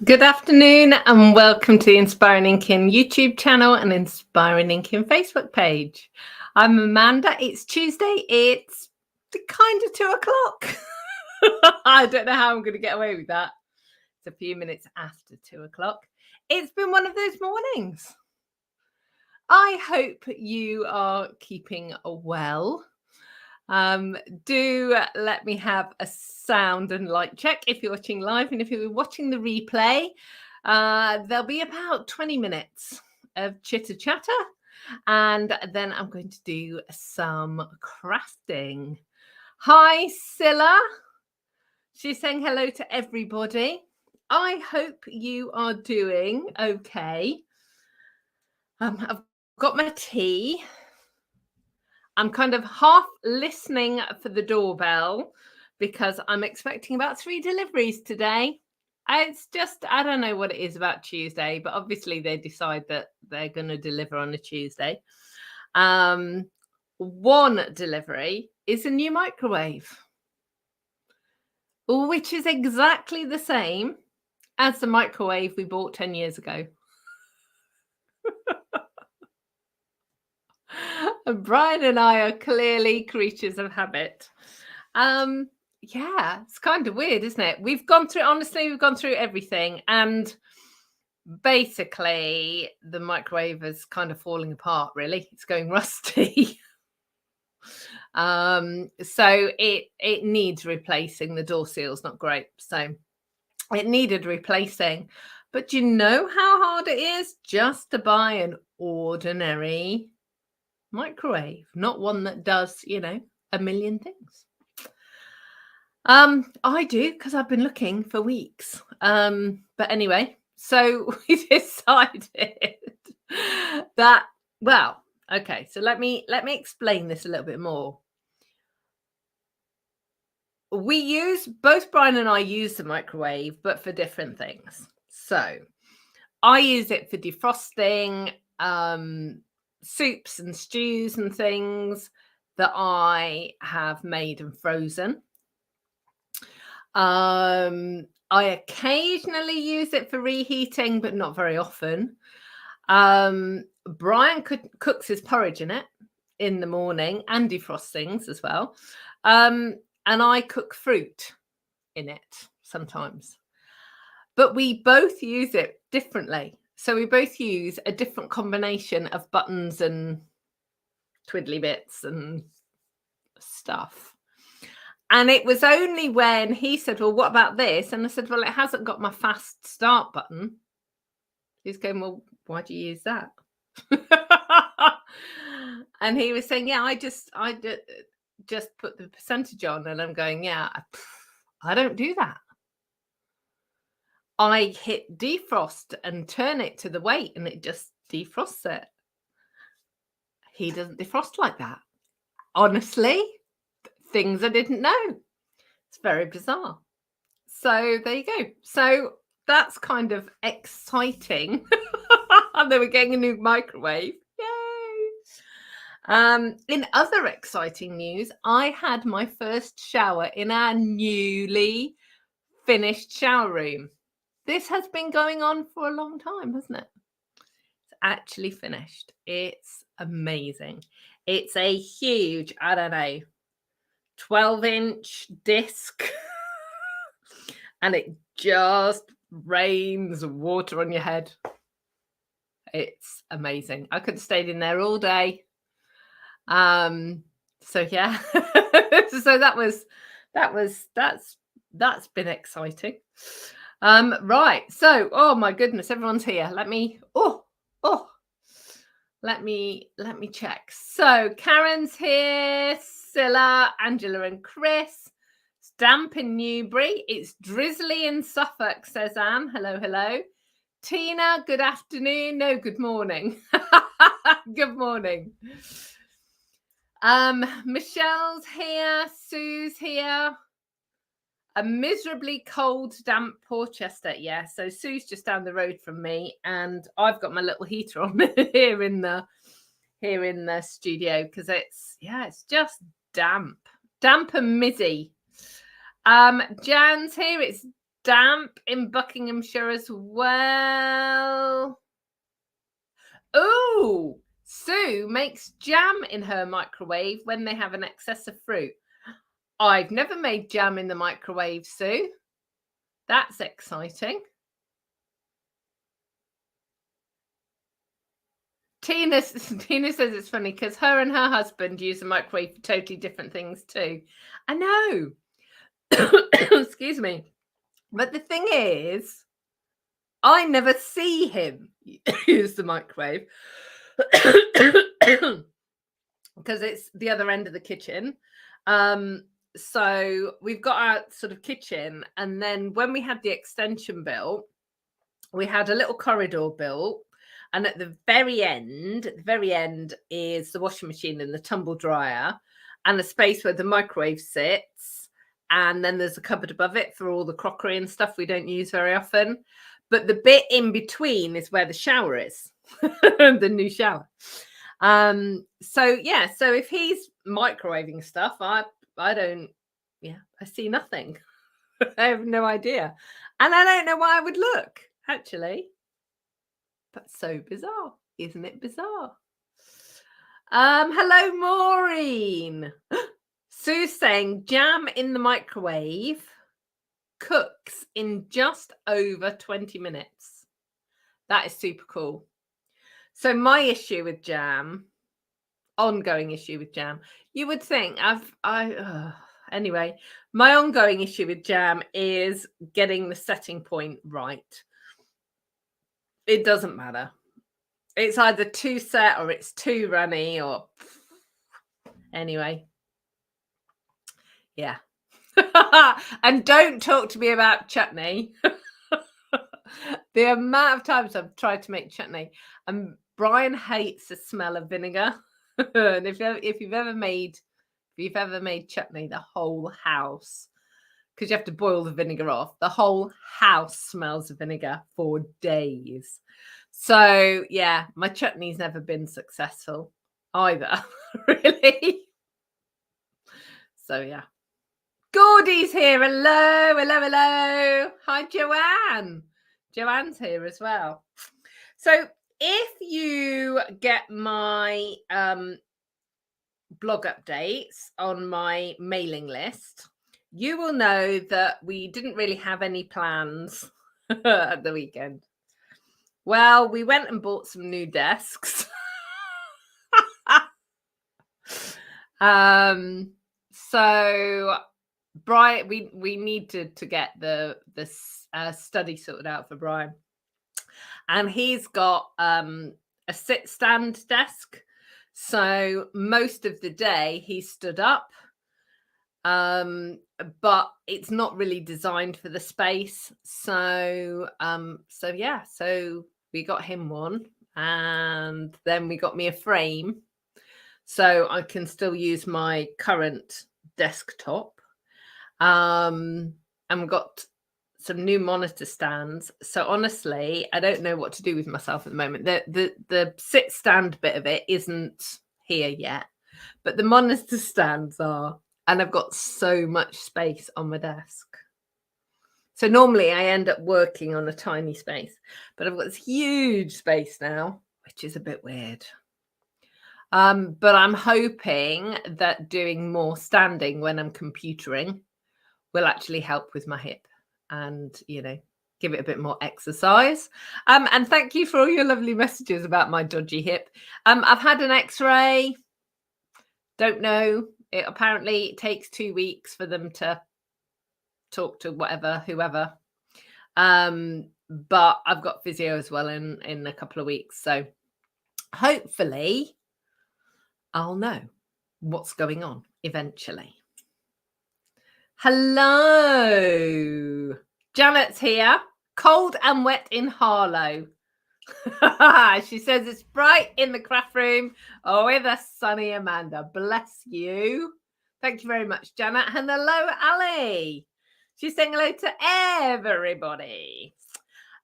Good afternoon and welcome to the Inspiring Inking YouTube channel and Inspiring Inking Facebook page. I'm Amanda. It's Tuesday. It's kind of 2 o'clock. I don't know how I'm going to get away with that. It's a few minutes after 2 o'clock. It's been one of those mornings. I hope you are keeping well. Do let me have a sound and light check if you're watching live, and if you're watching the replay, there'll be about 20 minutes of chitter chatter, and then I'm going to do some crafting. Hi, Scylla. She's saying hello to everybody. I hope you are doing okay. I've got my tea. I'm kind of half listening for the doorbell because I'm expecting about 3 deliveries today. It's just, I don't know what it is about Tuesday, but obviously they decide that they're going to deliver on a Tuesday. One delivery is a new microwave, which is exactly the same as the microwave we bought 10 years ago. Brian and I are clearly creatures of habit. Yeah, it's kind of weird, isn't it? We've gone through everything, and basically the microwave is kind of falling apart, really. It's going rusty. So it needs replacing. The door seal's not great, so it needed replacing. But do you know how hard it is just to buy an ordinary microwave, not one that does, a million things? I do, because I've been looking for weeks. But anyway, so we decided that, well, okay, so let me explain this a little bit more. Both Brian and I use the microwave, but for different things. So I use it for defrosting soups and stews and things that I have made and frozen. I occasionally use it for reheating, but not very often. Brian cooks his porridge in it in the morning and defrosts things as well. And I cook fruit in it sometimes. But we both use it differently. So we both use a different combination of buttons and twiddly bits and stuff. And it was only when he said, well, what about this? And I said, well, it hasn't got my fast start button. He's going, well, why do you use that? And he was saying, yeah, I just put the percentage on. And I'm going, yeah, I don't do that. I hit defrost and turn it to the weight and it just defrosts it. He doesn't defrost like that. Honestly, things I didn't know. It's very bizarre. So there you go. So that's kind of exciting. And they were getting a new microwave. Yay! In other exciting news, I had my first shower in our newly finished shower room. This has been going on for a long time, hasn't it? It's actually finished. It's amazing. It's a huge, I don't know, 12-inch disc. And it just rains water on your head. It's amazing. I could have stayed in there all day. So yeah. So that's been exciting. Right. So, oh my goodness, everyone's here. Let me check. So Karen's here, Scylla, Angela and Chris. Damp in Newbury. It's drizzly in Suffolk, says Anne. Hello, hello. Tina, good afternoon. No, good morning. Good morning. Michelle's here. Sue's here. A miserably cold, damp Porchester. Yeah, so Sue's just down the road from me, and I've got my little heater on here in the studio because it's just damp and mizzy. Jan's here. It's damp in Buckinghamshire as well. Oh, Sue makes jam in her microwave when they have an excess of fruit. I've never made jam in the microwave, Sue. That's exciting. Tina says it's funny because her and her husband use the microwave for totally different things too. I know. Excuse me. But the thing is, I never see him use the microwave because it's the other end of the kitchen. So we've got our sort of kitchen, and then when we had the extension built, we had a little corridor built, and at the very end is the washing machine and the tumble dryer, and a space where the microwave sits, and then there's a cupboard above it for all the crockery and stuff we don't use very often. But the bit in between is where the shower is, the new shower. So if he's microwaving stuff, I don't, I see nothing. I have no idea. And I don't know why I would look, actually. But so bizarre, isn't it bizarre? Hello, Maureen. Sue's saying jam in the microwave cooks in just over 20 minutes. That is super cool. So my issue with jam, ongoing issue with jam, you would think anyway, my ongoing issue with jam is getting the setting point right. It doesn't matter. It's either too set or it's too runny or anyway. Yeah. And don't talk to me about chutney. The amount of times I've tried to make chutney, and Brian hates the smell of vinegar. And if you've ever made chutney, the whole house, because you have to boil the vinegar off, the whole house smells of vinegar for days. So yeah, my chutney's never been successful either, really. So yeah. Gordie's here. Hello. Hi, Joanne. Joanne's here as well. So if you get my blog updates on my mailing list, you will know that we didn't really have any plans at the weekend. Well, we went and bought some new desks. So Brian, we need to get the study sorted out for Brian, and he's got a sit stand desk, so most of the day he stood up, but it's not really designed for the space. So we got him one, and then we got me a frame so I can still use my current desktop. And we've got some new monitor stands. So honestly, I don't know what to do with myself at the moment. The sit stand bit of it isn't here yet, but the monitor stands are, and I've got so much space on my desk. So normally I end up working on a tiny space, but I've got this huge space now, which is a bit weird. But I'm hoping that doing more standing when I'm computering will actually help with my hip and, give it a bit more exercise. And thank you for all your lovely messages about my dodgy hip. I've had an x-ray. Don't know. It apparently takes 2 weeks for them to talk to whoever. But I've got physio as well in a couple of weeks. So hopefully I'll know what's going on eventually. Hello. Janet's here. Cold and wet in Harlow. She says it's bright in the craft room. Oh, with a sunny Amanda. Bless you. Thank you very much, Janet. And hello, Ali. She's saying hello to everybody.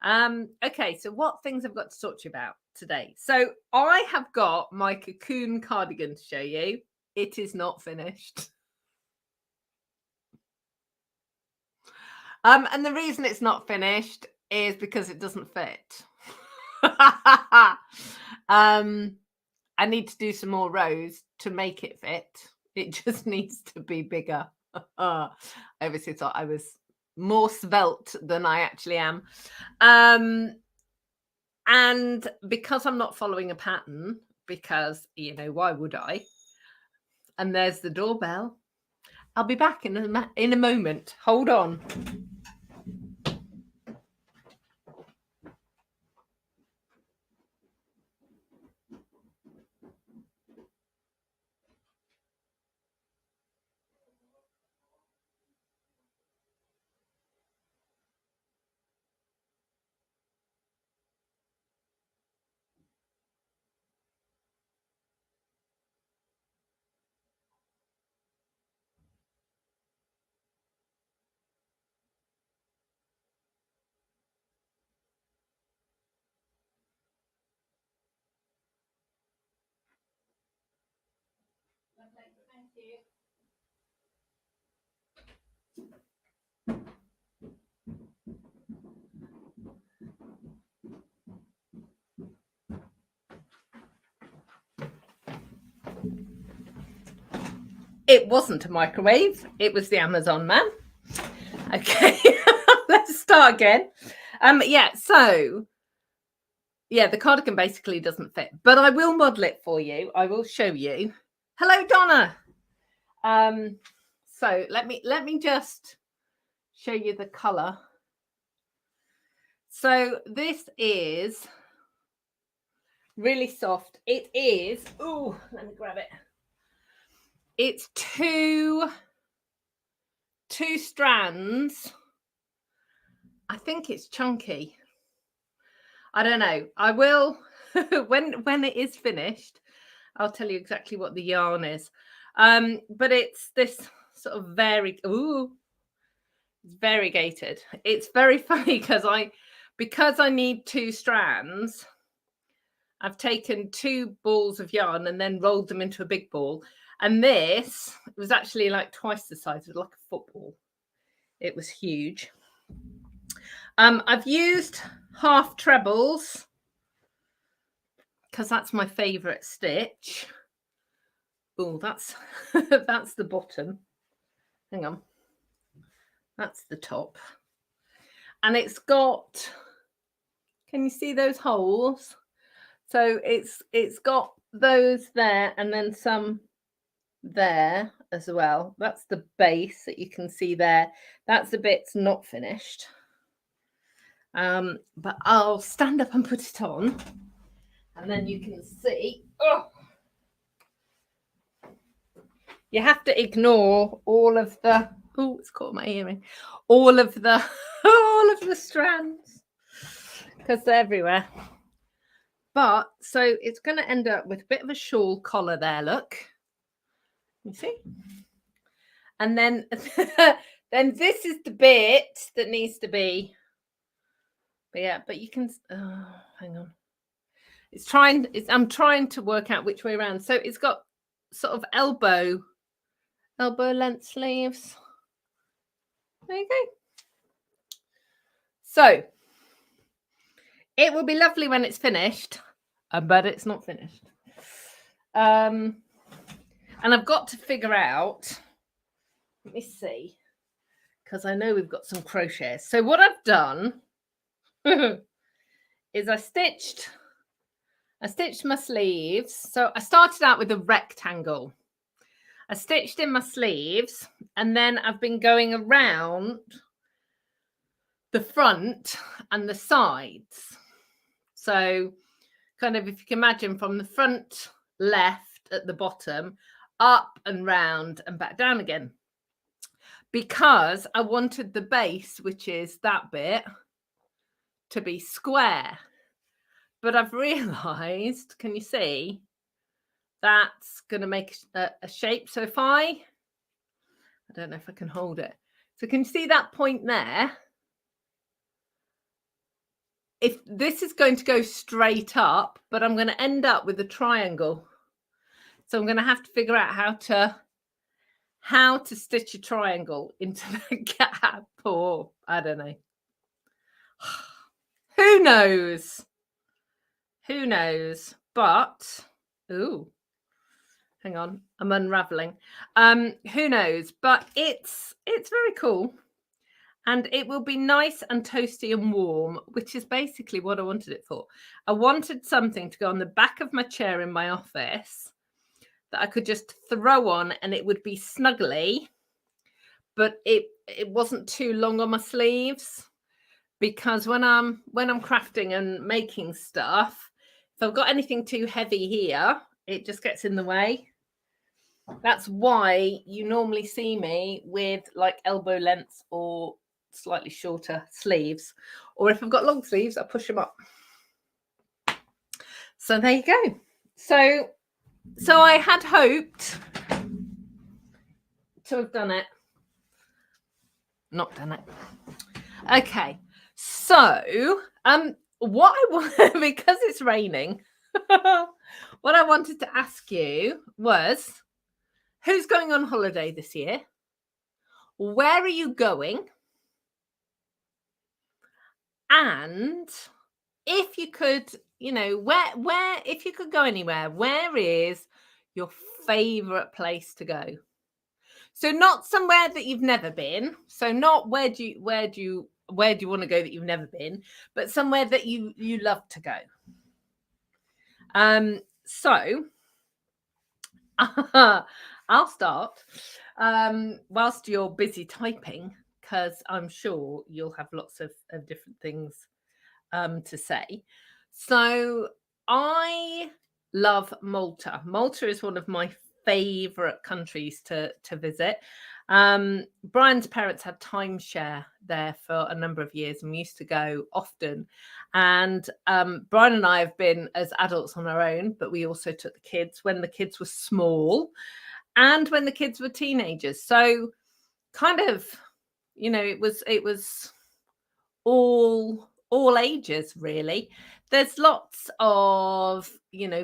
Okay, so what things I've got to talk to you about today? So I have got my cocoon cardigan to show you. It is not finished. And the reason it's not finished is because it doesn't fit. I need to do some more rows to make it fit. It just needs to be bigger. I obviously thought I was more svelte than I actually am. And because I'm not following a pattern, because, you know, why would I? And there's the doorbell. I'll be back in a moment. Hold on. Thank you. It wasn't a microwave. It was the Amazon man. Okay, let's start again. So the cardigan basically doesn't fit, but I will model it for you. I will show you. Hello, Donna. So let me just show you the color. So this is really soft. It is, oh, let me grab it. It's two strands. I think it's chunky. I don't know. I will when it is finished, I'll tell you exactly what the yarn is. But it's this sort of it's variegated. It's very funny because I need two strands. I've taken two balls of yarn and then rolled them into a big ball. And this was actually like twice the size. It was like a football. It was huge. I've used half trebles because that's my favorite stitch. Oh, that's that's the bottom. Hang on. That's the top. And it's got, can you see those holes? So it's got those there and then some there as well. That's the base that you can see there. That's the bit's not finished. But I'll stand up and put it on and then you can see. Oh, you have to ignore all of the, oh, it's caught my earring, all of the strands because they're everywhere. But so it's going to end up with a bit of a shawl collar there, look. You see? And then then this is the bit that needs to be, but you can, oh, hang on. I'm trying to work out which way around. So it's got sort of elbow length sleeves. There you go. So it will be lovely when it's finished, but it's not finished. And I've got to figure out, let me see, because I know we've got some crochets. So what I've done is I stitched my sleeves. So I started out with a rectangle. I stitched in my sleeves and then I've been going around the front and the sides. So kind of, if you can imagine, from the front left at the bottom, up and round and back down again. Because I wanted the base, which is that bit, to be square. But I've realised, can you see, that's going to make a shape. So if I don't know if I can hold it. So can you see that point there? If this is going to go straight up, but I'm going to end up with a triangle. So I'm going to have to figure out how how to stitch a triangle into the gap, or I don't know. Who knows? Who knows? But, ooh, hang on, I'm unraveling. Who knows? But it's very cool. And it will be nice and toasty and warm, which is basically what I wanted it for. I wanted something to go on the back of my chair in my office that I could just throw on and it would be snuggly, but it wasn't too long on my sleeves, because when I'm crafting and making stuff, if I've got anything too heavy here, it just gets in the way. That's why you normally see me with like elbow length or slightly shorter sleeves, or if I've got long sleeves, I push them up. So there you go. So I had hoped to have done it. Not done it. Okay. So what I want, because it's raining, what I wanted to ask you was, who's going on holiday this year? Where are you going? And if you could, where if you could go anywhere, where is your favorite place to go? So not somewhere that you've never been. So not where do you want to go that you've never been, but somewhere that you love to go. So I'll start whilst you're busy typing, because I'm sure you'll have lots of different things to say. So I love Malta. Malta is one of my favorite countries to visit. Brian's parents had timeshare there for a number of years, and we used to go often. And Brian and I have been as adults on our own, but we also took the kids when the kids were small and when the kids were teenagers. So kind of, it was all ages, really. There's lots of,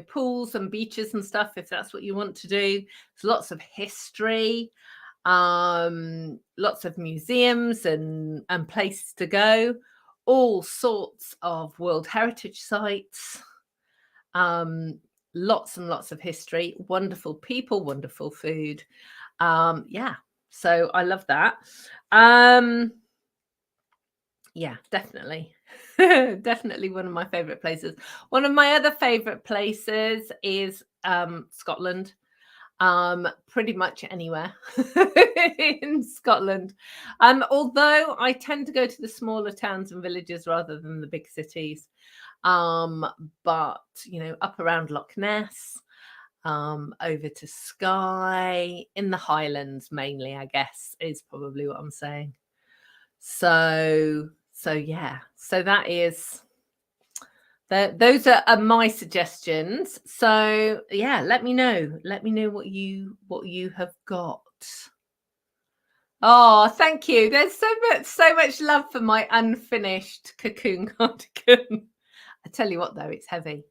pools and beaches and stuff, if that's what you want to do. There's lots of history, lots of museums and places to go, all sorts of World Heritage sites, lots and lots of history, wonderful people, wonderful food. Yeah, so I love that. Yeah, definitely. Definitely one of my favorite places. One of my other favorite places is Scotland. Pretty much anywhere in Scotland. Although I tend to go to the smaller towns and villages rather than the big cities. But up around Loch Ness, over to Skye, in the Highlands mainly, I guess, is probably what I'm saying. So yeah, so that is those are my suggestions. So yeah, let me know what you have got. Oh, thank you. There's so much love for my unfinished cocoon cardigan. I tell you what though, it's heavy.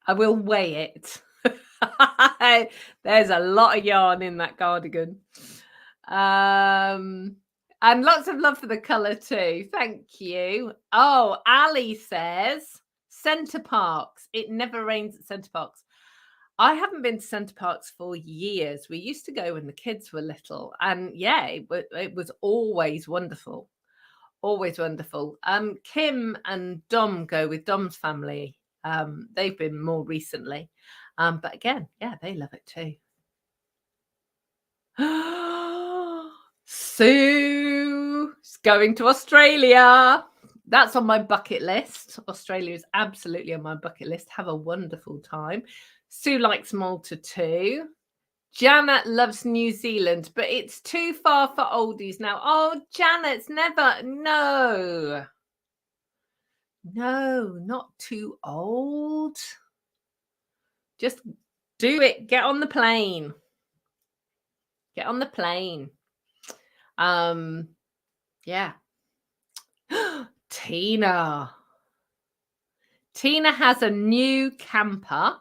I will weigh it. There's a lot of yarn in that cardigan. And lots of love for the colour too. Thank you. Oh, Ali says Centre Parks. It never rains at Centre Parks. I haven't been to Centre Parks for years. We used to go when the kids were little. And yeah, it was always wonderful. Always wonderful. Kim and Dom go with Dom's family. They've been more recently. But again, yeah, they love it too. Sue's going to Australia. That's on my bucket list. Australia is absolutely on my bucket list. Have a wonderful time. Sue likes Malta too. Janet loves New Zealand, but it's too far for oldies now. Oh, Janet's never. No, not too old. Just do it. Get on the plane. Get on the plane. Yeah. Tina has a new camper.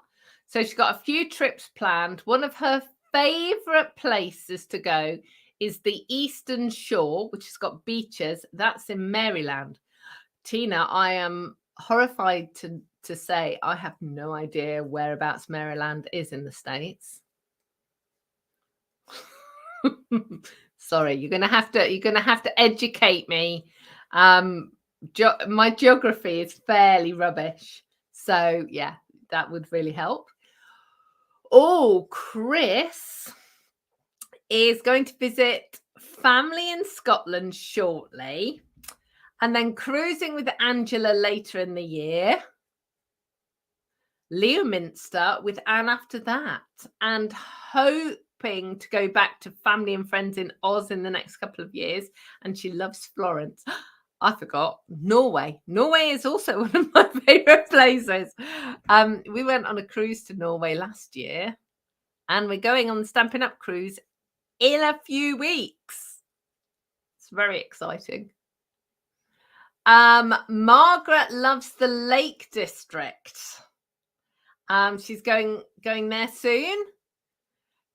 So she's got a few trips planned. One of her favorite places to go is the Eastern Shore, which has got beaches. That's in Maryland. Tina, I am horrified to say I have no idea whereabouts Maryland is in the States. Sorry, you're gonna have to educate me. My geography is fairly rubbish, so yeah, that would really help. Oh, Chris is going to visit family in Scotland shortly, and then cruising with Angela later in the year. Leominster with Anne after that, and hoping to go back to family and friends in Oz in the next couple of years. And she loves Florence. I forgot Norway. Norway is also one of my favorite places. We went on a cruise to Norway last year, and we're going on the Stampin' Up cruise in a few weeks. It's very exciting. Margaret loves the Lake District. She's going there soon.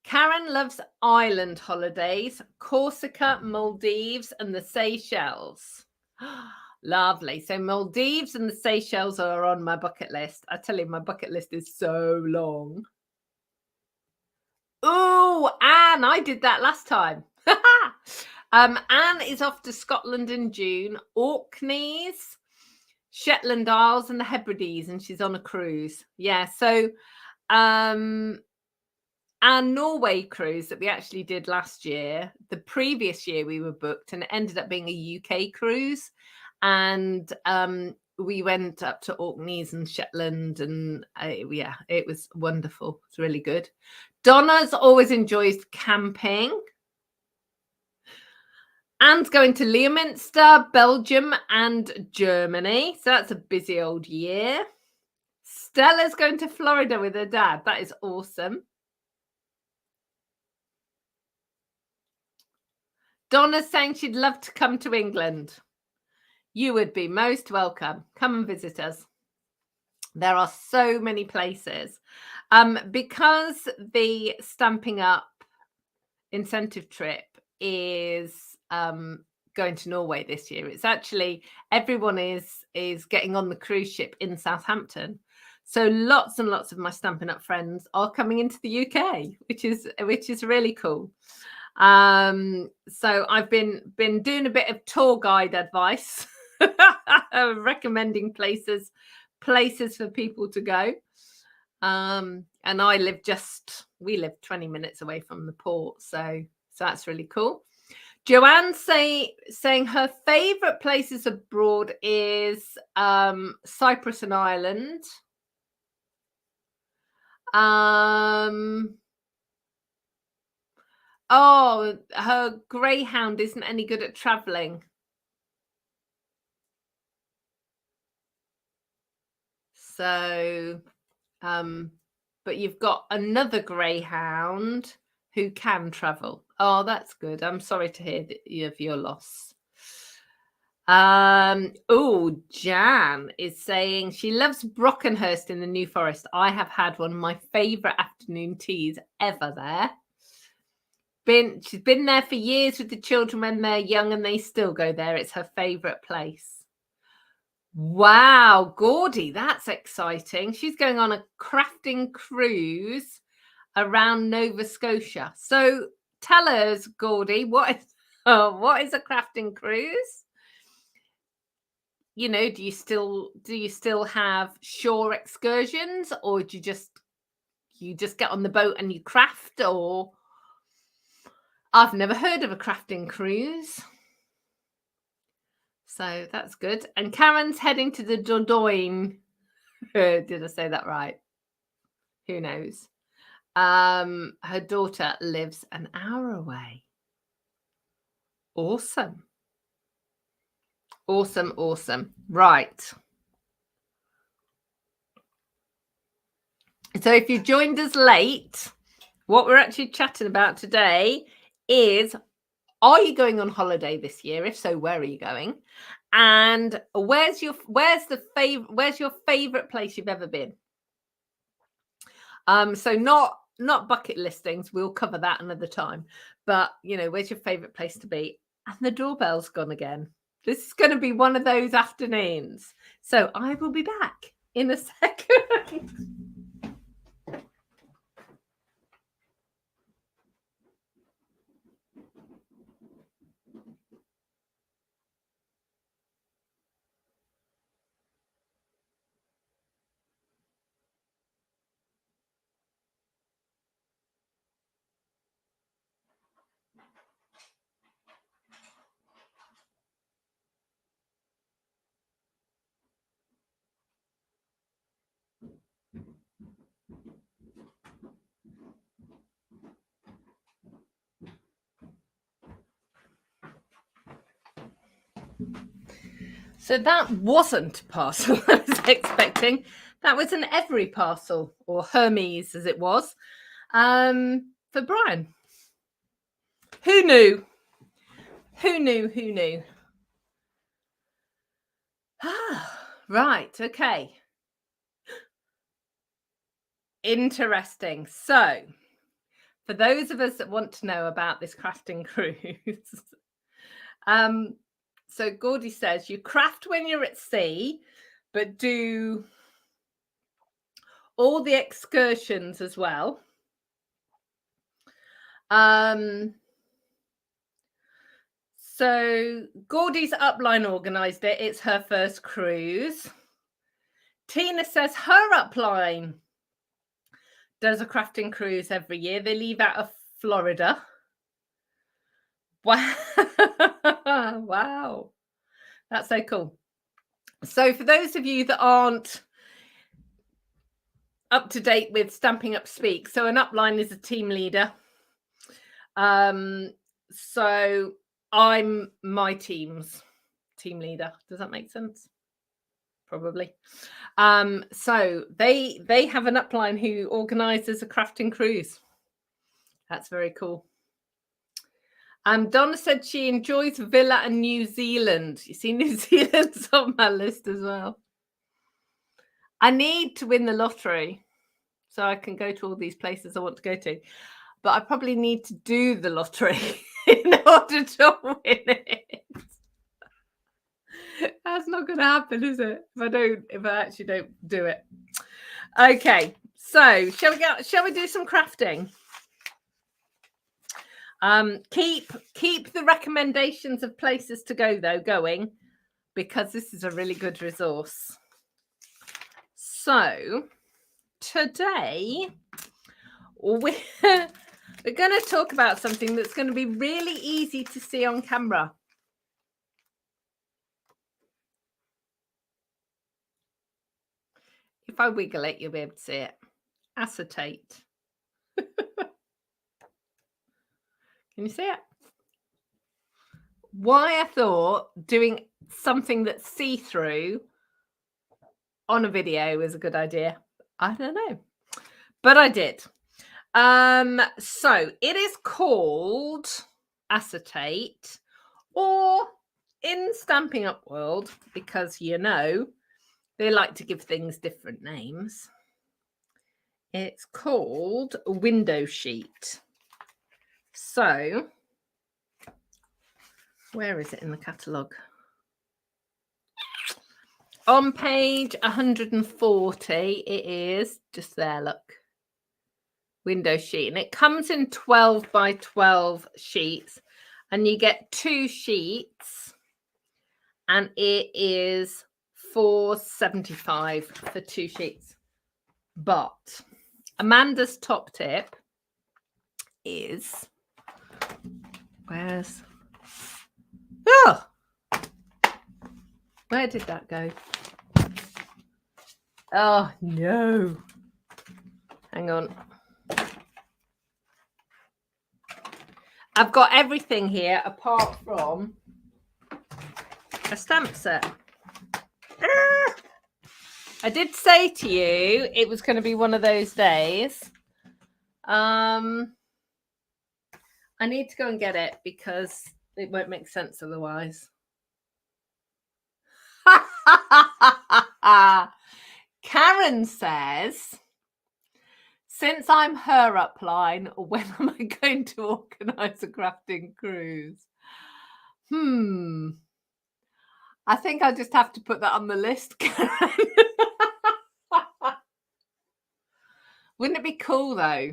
Karen loves island holidays, Corsica, Maldives, and the Seychelles. Lovely. So Maldives and the Seychelles are on my bucket list. I tell you, my bucket list is so long. Oh, Anne, I did that last time. Anne is off to Scotland in June, Orkneys, Shetland Isles, and the Hebrides, and she's on a cruise. Yeah, so our Norway cruise that we actually did last year, the previous year we were booked, and it ended up being a UK cruise. And we went up to Orkneys and Shetland, and yeah, it was wonderful. It's really good. Donna's always enjoys camping. Anne's going to Leominster, Belgium, and Germany. So that's a busy old year. Stella's going to Florida with her dad. That is awesome. Donna's saying she'd love to come to England. You would be most welcome. Come and visit us. There are so many places. Because the Stampin' Up incentive trip is going to Norway this year, it's actually everyone is getting on the cruise ship in Southampton. So lots and lots of my Stampin' Up friends are coming into the UK, which is really cool. So I've been doing a bit of tour guide advice, recommending places for people to go. And we live 20 minutes away from the port, so that's really cool. Joanne saying her favorite places abroad is Cyprus and Ireland. Oh, her greyhound isn't any good at traveling. So, but you've got another greyhound who can travel. Oh, that's good. I'm sorry to hear of your loss. Oh, Jan is saying she loves Brockenhurst in the New Forest. I have had one of my favorite afternoon teas ever there. She's been there for years with the children when they're young, and they still go there. It's her favorite place. Wow, Gordy, that's exciting. She's going on a crafting cruise around Nova Scotia. So tell us, Gordy, what is a crafting cruise? You know, do you still have shore excursions, or do you just get on the boat and you craft? Or I've never heard of a crafting cruise. So that's good. And Karen's heading to the Dordogne. Did I say that right? Who knows? Her daughter lives an hour away. Awesome. Awesome, awesome. Right. So if you joined us late, what we're actually chatting about today is, are you going on holiday this year? If so, where are you going? And where's your favorite place you've ever been? So not not bucket listings, we'll cover that another time. But, you know, where's your favorite place to be? And the doorbell's gone again. This is going to be one of those afternoons. So I will be back in a second. So that wasn't a parcel I was expecting. That was an every parcel, or Hermes as it was, for Brian. Who knew? Who knew? Who knew? Right, okay. Interesting. So, for those of us that want to know about this crafting cruise, so Gordy says you craft when you're at sea, but do all the excursions as well. So Gordy's upline organised it. It's her first cruise. Tina says her upline does a crafting cruise every year. They leave out of Florida. Wow. Wow. That's so cool. So for those of you that aren't up to date with Stampin' Up Speak, so an upline is a team leader. So I'm my team's team leader. Does that make sense? Probably. So they have an upline who organizes a crafting cruise. That's very cool. Donna said she enjoys Villa and New Zealand. You see, New Zealand's on my list as well. I need to win the lottery so I can go to all these places I want to go to. But I probably need to do the lottery in order to win it. That's not going to happen, is it? If I actually don't do it. Okay, so shall we do some crafting? Keep the recommendations of places to go though going, because this is a really good resource. So today we're going to talk about something that's going to be really easy to see on camera. If I wiggle it, you'll be able to see it. Acetate. Can you see it? Why I thought doing something that's see-through on a video is a good idea, I don't know, but I did. So it is called acetate, or in Stampin' Up world, because you know they like to give things different names, it's called a window sheet. So where is it in the catalogue? On page 140, it is just there, look. Window sheet. And it comes in 12 by 12 sheets. And you get 2 sheets. And it is $4.75 for 2 sheets. But Amanda's top tip is... Where's... Oh! Where did that go? Oh, no. Hang on. I've got everything here apart from a stamp set. I did say to you it was going to be one of those days. I need to go and get it because it won't make sense otherwise. Karen says, Since I'm her upline, when am I going to organise a crafting cruise? I think I'll just have to put that on the list, Karen. Wouldn't it be cool though?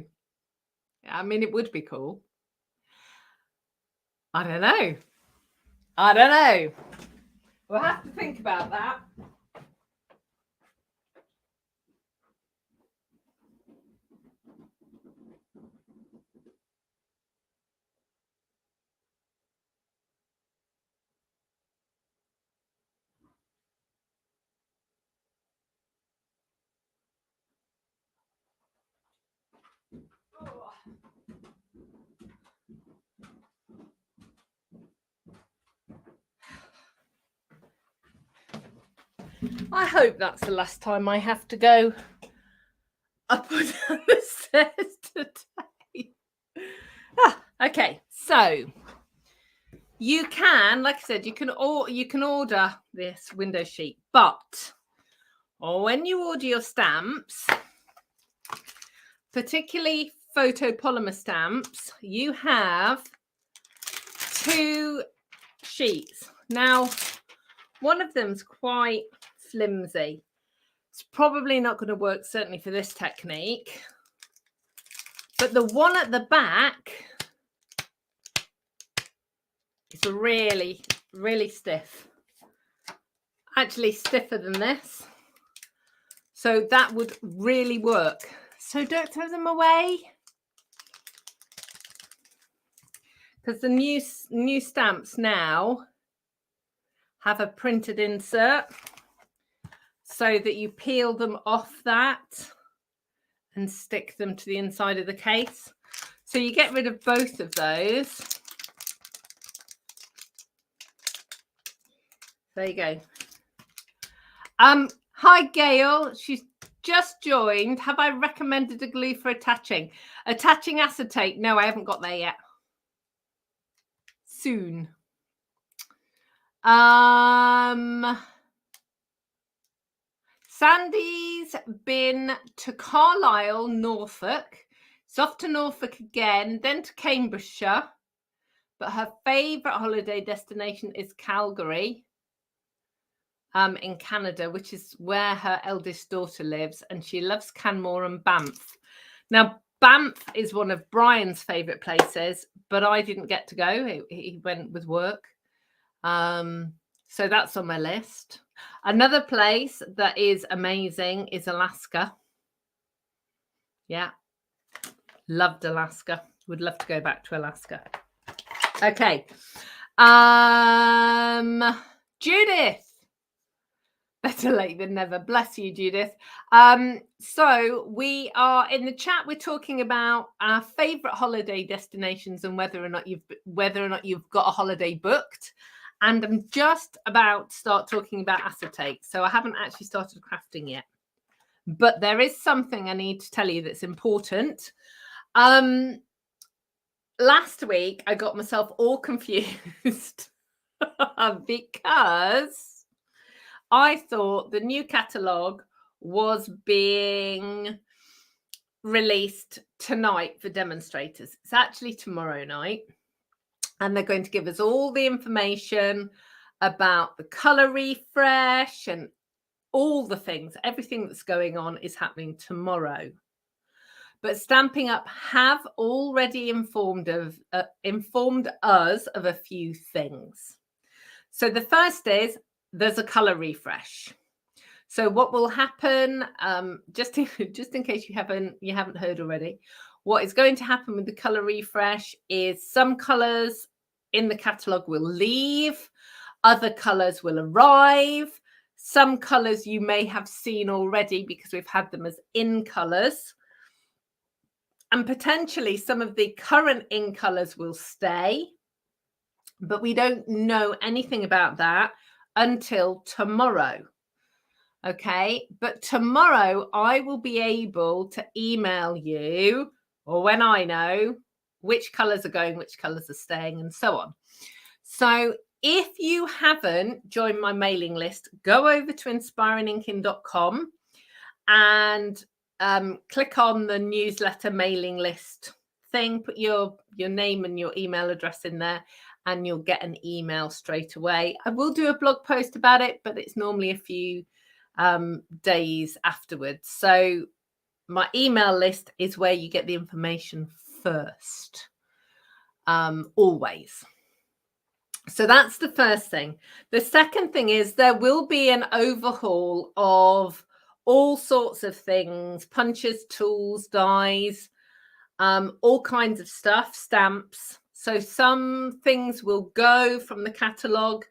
I mean, it would be cool. I don't know. We'll have to think about that. I hope that's the last time I have to go up or down the stairs today. Okay, so you can, like I said, you can order this window sheet, but when you order your stamps, particularly photopolymer stamps, you have 2 sheets. Now, one of them's quite flimsy. It's probably not going to work, certainly for this technique. But the one at the back is really, really stiff. Actually stiffer than this. So that would really work. So don't throw them away. Because the new stamps now have a printed insert so that you peel them off that and stick them to the inside of the case. So you get rid of both of those. There you go. Hi, Gail. She's just joined. Have I recommended a glue for attaching? Attaching acetate? No, I haven't got there yet. Soon. Sandy's been to Carlisle, Norfolk. It's off to Norfolk again, then to Cambridgeshire. But her favourite holiday destination is Calgary, in Canada, which is where her eldest daughter lives. And she loves Canmore and Banff. Now, Banff is one of Brian's favourite places, but I didn't get to go. He went with work. So that's on my list. Another place that is amazing is Alaska. Yeah. Loved Alaska. Would love to go back to Alaska. Okay. Judith. Better late than never. Bless you, Judith. So we are in the chat. We're talking about our favourite holiday destinations and whether or not you've got a holiday booked. And I'm just about to start talking about acetate. So I haven't actually started crafting yet. But there is something I need to tell you that's important. Last week, I got myself all confused because I thought the new catalogue was being released tonight for demonstrators. It's actually tomorrow night. And they're going to give us all the information about the colour refresh and all the things. Everything that's going on is happening tomorrow. But Stampin' Up have already informed us of a few things. So the first is there's a colour refresh. So what will happen, just in case you haven't heard already, what is going to happen with the colour refresh is some colours in the catalogue will leave, other colours will arrive, some colours you may have seen already because we've had them as in colours, and potentially some of the current in colours will stay, but we don't know anything about that until tomorrow. Okay, but tomorrow I will be able to email you, or when I know, which colours are going, which colours are staying, and so on. So if you haven't joined my mailing list, go over to inspiringinking.com and click on the newsletter mailing list thing, put your name and your email address in there, and you'll get an email straight away. I will do a blog post about it, but it's normally a few days afterwards. So my email list is where you get the information first, always. So that's the first thing. The second thing is there will be an overhaul of all sorts of things, punches, tools, dies, all kinds of stuff, stamps. So some things will go from the catalogue.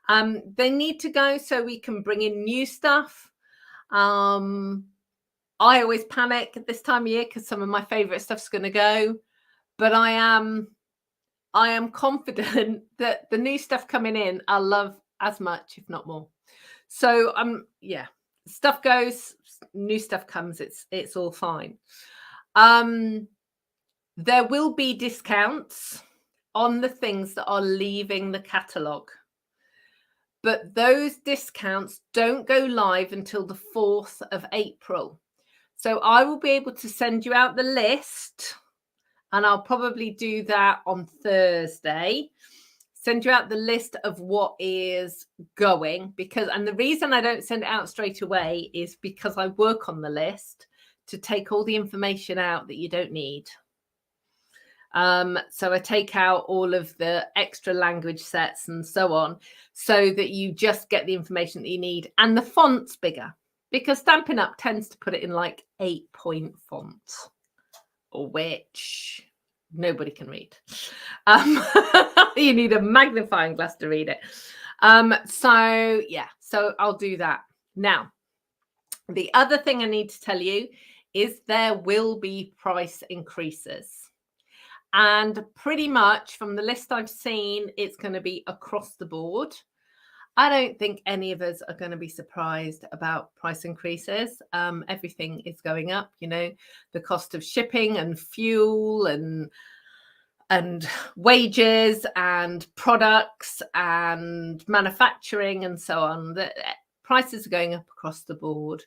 They need to go so we can bring in new stuff. I always panic at this time of year because some of my favourite stuff's going to go. But I am confident that the new stuff coming in, I'll love as much, if not more. So yeah, stuff goes, new stuff comes. It's all fine. There will be discounts on the things that are leaving the catalogue, but those discounts don't go live until the 4th of April. So I will be able to send you out the list, and I'll probably do that on Thursday. Send you out the list of what is going, and the reason I don't send it out straight away is because I work on the list to take all the information out that you don't need. So I take out all of the extra language sets and so on, so that you just get the information that you need, and the font's bigger, because Stampin' Up tends to put it in like 8-point font, which nobody can read. You need a magnifying glass to read it. So yeah, so I'll do that. Now, the other thing I need to tell you is there will be price increases. And pretty much from the list I've seen, it's going to be across the board. I don't think any of us are going to be surprised about price increases. Everything is going up, you know, the cost of shipping and fuel and wages and products and manufacturing and so on. The prices are going up across the board.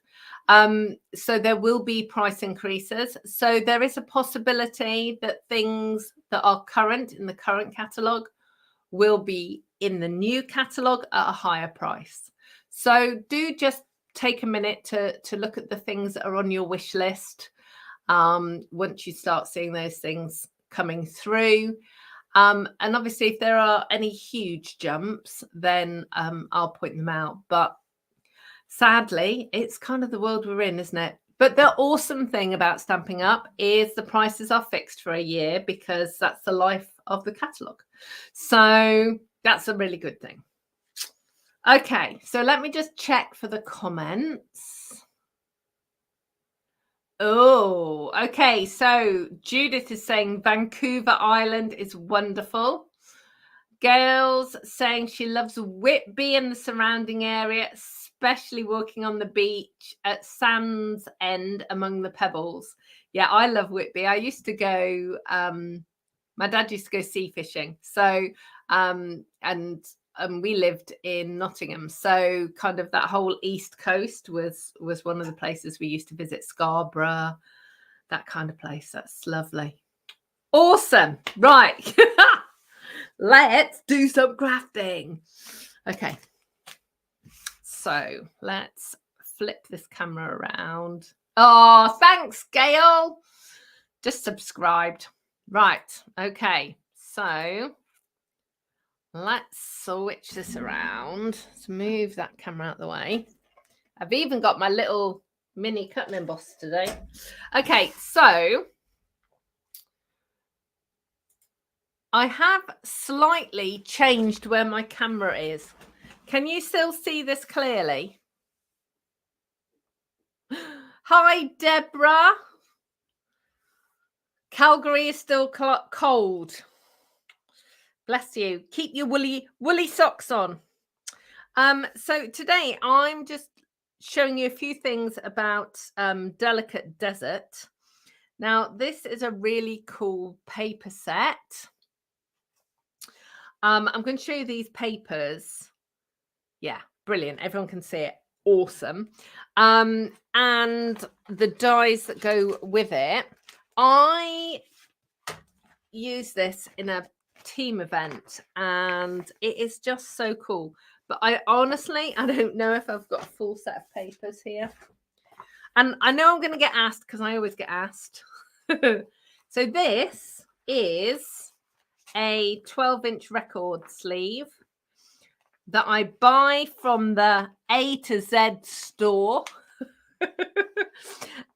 So there will be price increases. So there is a possibility that things that are current in the current catalogue will be in the new catalogue at a higher price. So do just take a minute to look at the things that are on your wish list once you start seeing those things coming through. And obviously, if there are any huge jumps, then I'll point them out. But sadly, it's kind of the world we're in, isn't it? But the awesome thing about Stampin' Up is the prices are fixed for a year, because that's the life of the catalogue. So that's a really good thing. Okay, so let me just check for the comments. Oh, okay. So Judith is saying Vancouver Island is wonderful. Gail's saying she loves Whitby and the surrounding area, especially walking on the beach at Sands End among the pebbles. Yeah, I love Whitby. I used to go, my dad used to go sea fishing. So, and we lived in Nottingham. So kind of that whole East Coast was one of the places we used to visit, Scarborough, that kind of place. That's lovely. Awesome. Right. Let's do some crafting. Okay. So let's flip this camera around. Oh, thanks, Gail. Just subscribed. Right. Okay. So let's switch this around. Let's move that camera out of the way. I've even got my little mini cut and emboss today. Okay, so I have slightly changed where my camera is. Can you still see this clearly? Hi, Deborah. Calgary is still cold. Bless you. Keep your woolly socks on. So today I'm just showing you a few things about Delicate Desert. Now, this is a really cool paper set. I'm going to show you these papers. Yeah, brilliant. Everyone can see it. awesome. And the dies that go with it, I use this in a team event and it is just so cool. But I don't know if I've got a full set of papers here. And I know I'm going to get asked because I always get asked. So this is a 12-inch record sleeve that I buy from the A to Z store.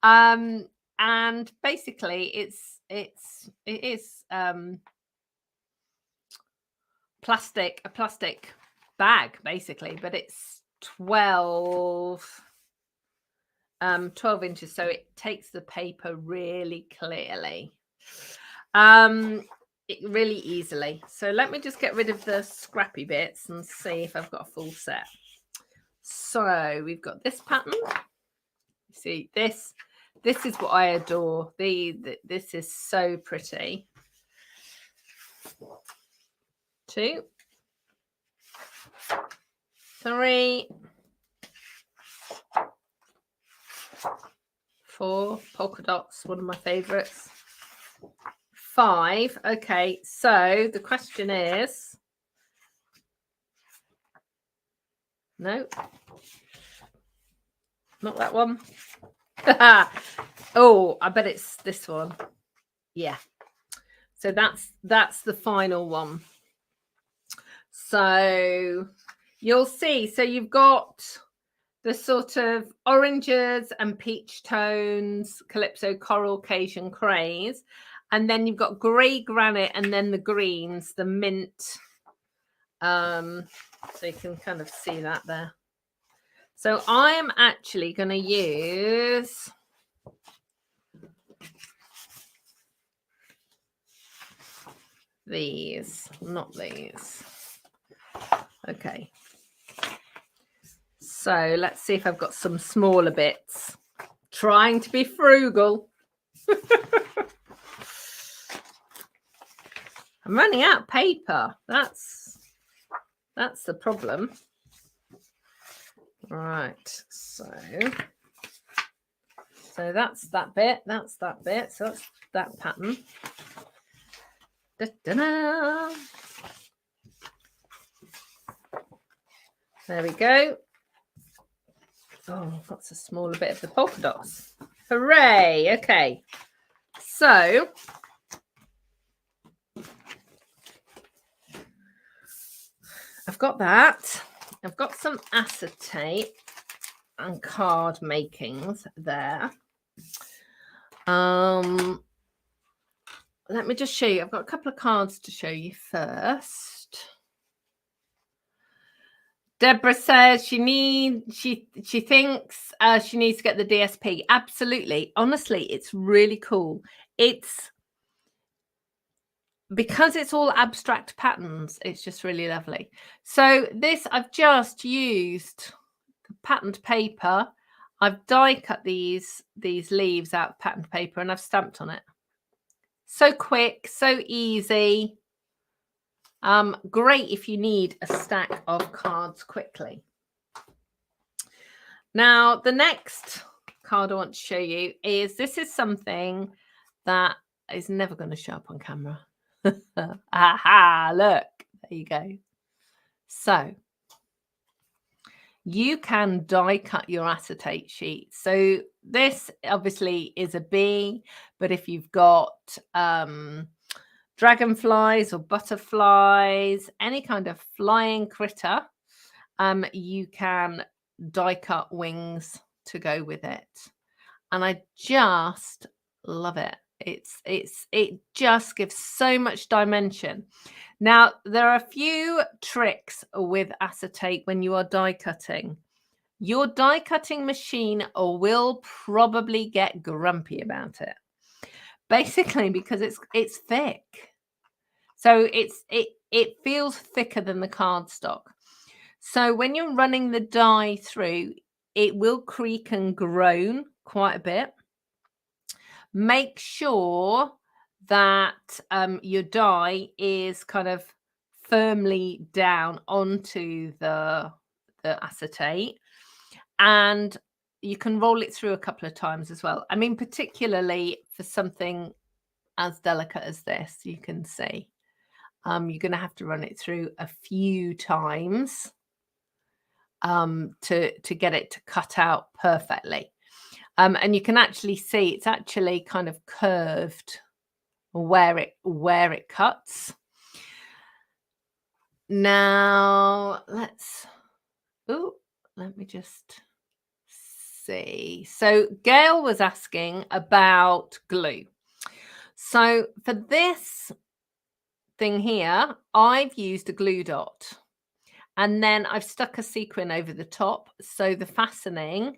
And basically it is a plastic bag basically, but it's 12 inches, so it takes the paper really clearly, really easily. So let me just get rid of the scrappy bits and see if I've got a full set. So we've got this pattern. See, this is what I adore. This is so pretty. 2, 3, 4 polka dots, one of my favorites. 5. Okay, so the question is, no, not that one. Oh, I bet it's this one. Yeah. So that's the final one. So you'll see. So you've got the sort of oranges and peach tones, Calypso, Coral, Cajun Craze. And then you've got grey granite and then the greens, the mint. So you can kind of see that there. So I am actually going to use these, not these. Okay. So let's see if I've got some smaller bits. Trying to be frugal. I'm running out of paper. That's the problem. Right. So that's that bit. That's that bit. So that's that pattern. Da-da-da. There we go. Oh, that's a smaller bit of the polka dots. Hooray. Okay. So I've got that. I've got some acetate and card makings there. Let me just show you. I've got a couple of cards to show you first. Deborah says she thinks she needs to get the DSP. Absolutely. Honestly, it's really cool. It's because it's all abstract patterns. It's just really lovely. So this, I've just used patterned paper. I've die cut these leaves out of patterned paper and I've stamped on it. So quick, so easy. Great if you need a stack of cards quickly. Now, the next card I want to show you is, this is something that is never going to show up on camera. Aha, look, there you go. So you can die cut your acetate sheet. So this obviously is a bee, but if you've got dragonflies or butterflies, any kind of flying critter, you can die cut wings to go with it. And I just love it. It just gives so much dimension. Now, there are a few tricks with acetate when you are die cutting. Your die cutting machine will probably get grumpy about it. Basically because it's thick. So it feels thicker than the cardstock. So when you're running the die through, it will creak and groan quite a bit. Make sure that your die is kind of firmly down onto the acetate. And you can roll it through a couple of times as well. I mean, particularly for something as delicate as this, you can see. You're going to have to run it through a few times to get it to cut out perfectly. And you can actually see it's actually kind of curved where it cuts. Now let me just see. So Gail was asking about glue. So for this thing here, I've used a glue dot, and then I've stuck a sequin over the top, so the fastening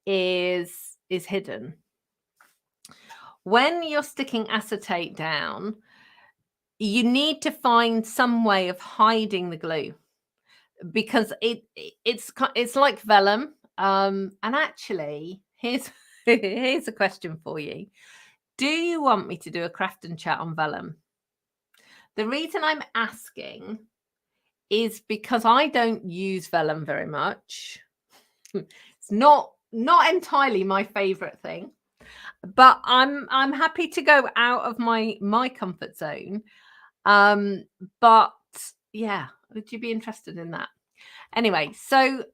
is hidden. When you're sticking acetate down, you need to find some way of hiding the glue, because it's like vellum. And actually, here's a question for you. Do you want me to do a craft and chat on vellum? The reason I'm asking is because I don't use vellum very much. It's not entirely my favorite thing, but I'm happy to go out of my comfort zone. But yeah, would you be interested in that? Anyway, so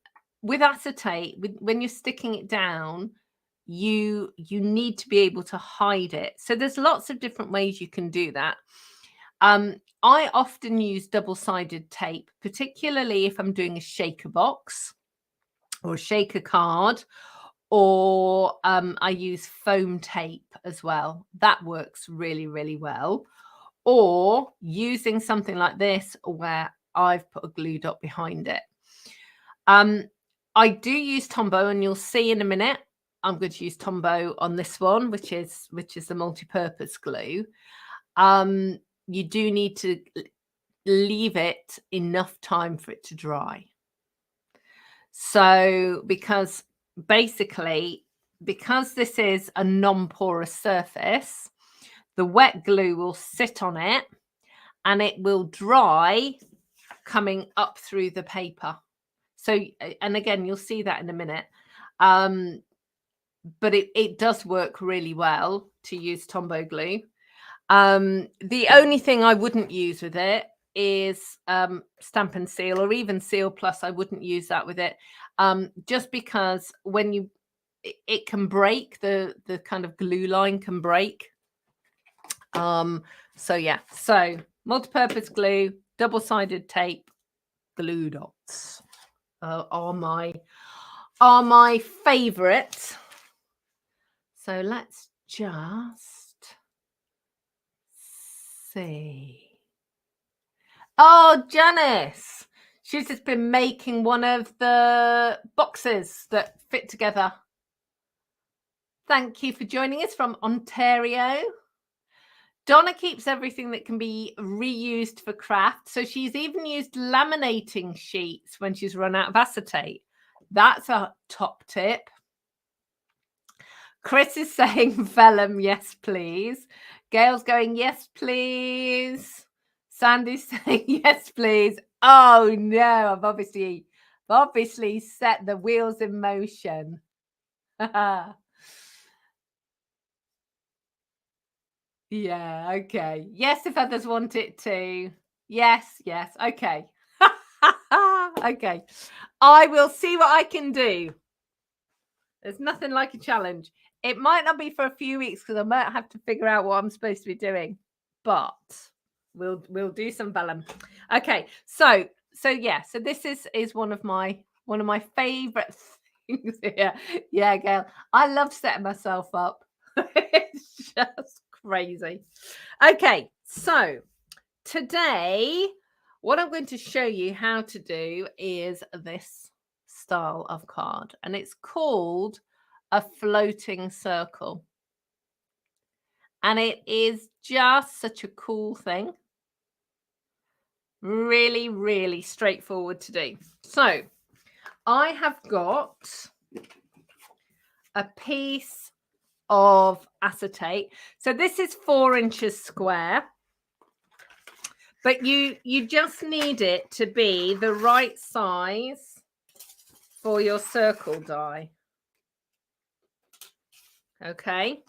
with acetate, when you're sticking it down, you need to be able to hide it. So there's lots of different ways you can do that. I often use double-sided tape, particularly if I'm doing a shaker box or a shaker card, or I use foam tape as well. That works really, really well. Or using something like this where I've put a glue dot behind it. I do use Tombow, and you'll see in a minute. I'm going to use Tombow on this one, which is the multi-purpose glue. You do need to leave it enough time for it to dry. So because this is a non-porous surface, the wet glue will sit on it and it will dry coming up through the paper. So, and again, you'll see that in a minute. But it does work really well to use Tombow glue. The only thing I wouldn't use with it is Stampin' Seal, or even Seal Plus. I wouldn't use that with it, just because when it can break, the kind of glue line can break. So yeah, so multi-purpose glue, double-sided tape, glue dots are my favorite. So let's just see. Oh, Janice, she's just been making one of the boxes that fit together. Thank you for joining us from Ontario. Donna keeps everything that can be reused for craft. So she's even used laminating sheets when she's run out of acetate. That's a top tip. Chris is saying vellum, yes, please. Gail's going, yes, please. Sandy's saying, yes, please. Oh, no, I've obviously set the wheels in motion. Yeah, okay. Yes, if others want it to. Yes. Okay. Okay. I will see what I can do. There's nothing like a challenge. It might not be for a few weeks because I might have to figure out what I'm supposed to be doing, but we'll do some vellum. Okay, so yeah, so this is one of my favorite things here. Yeah, Gail, I love setting myself up. It's just crazy. Okay, so today what I'm going to show you how to do is this style of card, and it's called a floating circle, and it is just such a cool thing. Really, really straightforward to do. So I have got a piece of acetate. So this is 4 inches square, but you just need it to be the right size for your circle die. Okay.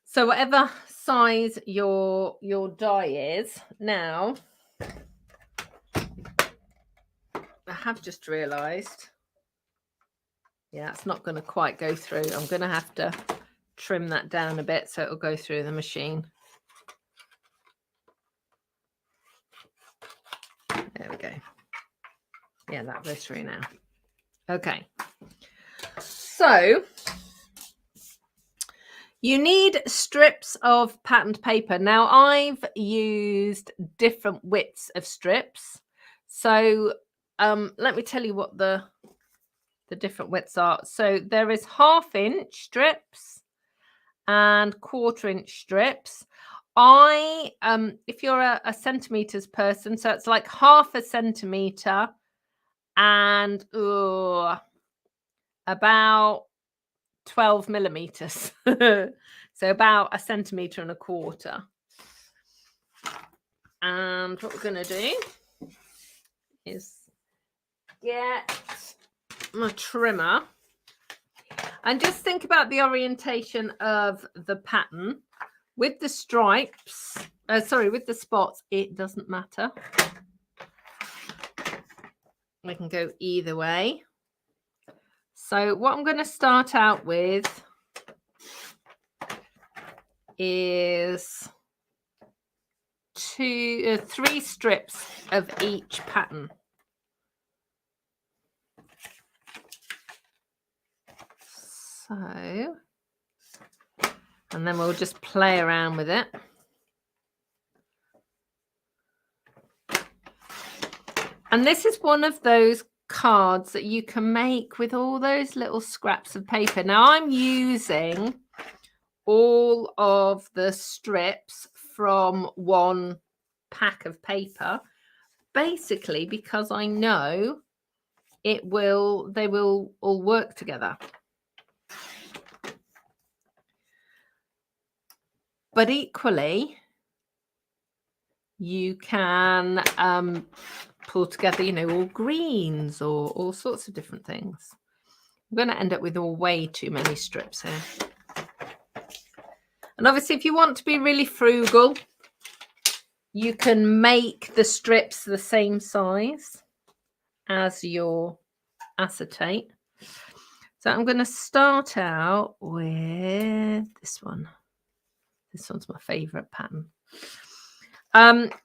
So whatever size your die is, now I have just realized, yeah, it's not going to quite go through. I'm going to have to trim that down a bit so it'll go through the machine. There we go. Yeah, that goes through now. Okay. So you need strips of patterned paper. Now I've used different widths of strips. So let me tell you what the different widths are. So there is 1/2 inch strips and 1/4 inch strips. If you're a centimeters person, so it's like 1/2 centimeter and about 12 millimeters. So about 1.25 centimeters. And what we're going to do is get my trimmer and just think about the orientation of the pattern. With the stripes, with the spots, it doesn't matter. We can go either way. So what I'm going to start out with is 3 strips of each pattern. So, and then we'll just play around with it. And this is one of those cards that you can make with all those little scraps of paper. Now I'm using all of the strips from one pack of paper, basically because I know they will all work together. But equally, you can pull together, all greens or all sorts of different things. I'm going to end up with way too many strips here. And obviously, if you want to be really frugal, you can make the strips the same size as your acetate. So I'm going to start out with this one. This one's my favorite pattern.